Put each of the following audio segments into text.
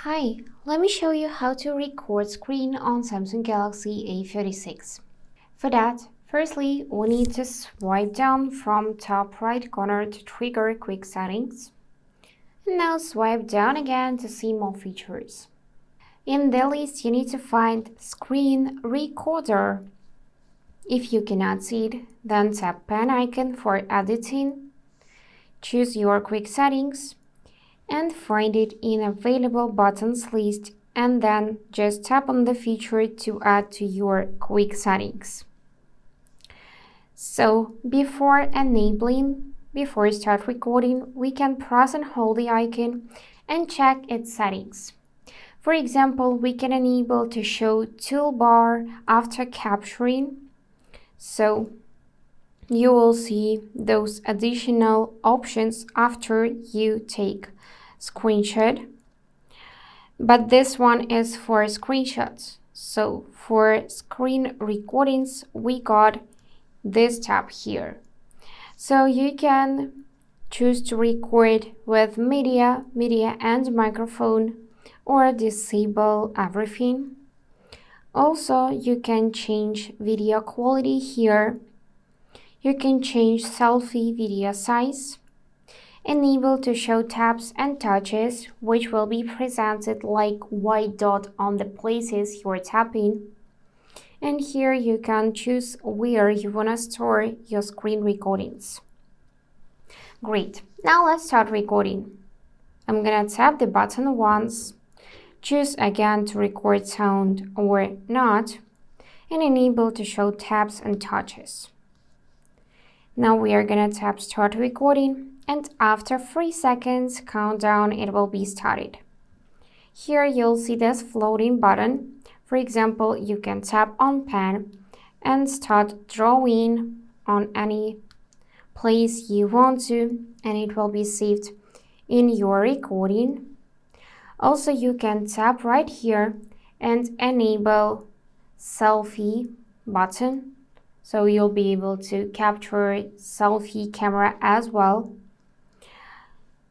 Hi, let me show you how to record screen on Samsung Galaxy A36. For that, firstly, we need to swipe down from top right corner to trigger quick settings. And now swipe down again to see more features. In the list, you need to find Screen Recorder. If you cannot see it, then tap pen icon for editing. Choose your quick settings and find it in available buttons list, and then just tap on the feature to add to your quick settings. So before start recording, we can press and hold the icon and check its settings. For example, we can enable to show toolbar after capturing. So you will see those additional options after you take screenshot, but this one is for screenshots. So for screen recordings, we got this tab here. So you can choose to record with media and microphone, or disable everything. Also, you can change video quality here. You can change selfie video size. Enable to show taps and touches, which will be presented like white dot on the places you're tapping. And here you can choose where you want to store your screen recordings. Great, now let's start recording. I'm gonna tap the button once, choose again to record sound or not, and enable to show taps and touches. Now we are gonna tap start recording, and after 3 seconds countdown, it will be started. Here you'll see this floating button. For example, you can tap on pen and start drawing on any place you want to, and it will be saved in your recording. Also, you can tap right here and enable selfie button, so you'll be able to capture selfie camera as well.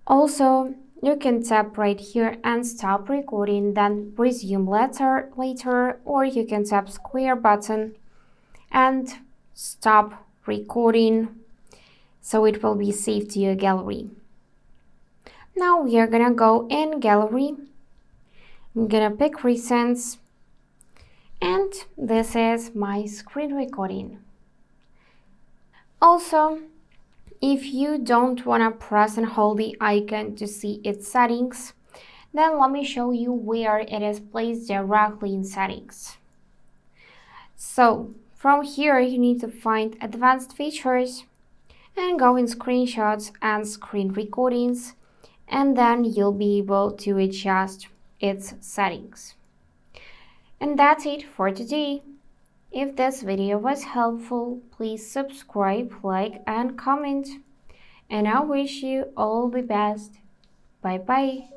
Also, you can tap right here and stop recording, then resume later, or you can tap square button and stop recording, so it will be saved to your gallery. Now we are gonna go in gallery. I'm gonna pick recents, and this is my screen recording. Also, if you don't want to press and hold the icon to see its settings, then let me show you where it is placed directly in settings. So from here you need to find advanced features and go in screenshots and screen recordings, and then you'll be able to adjust its settings. And that's it for today. If this video was helpful, please subscribe, like, and comment. And I wish you all the best. Bye bye.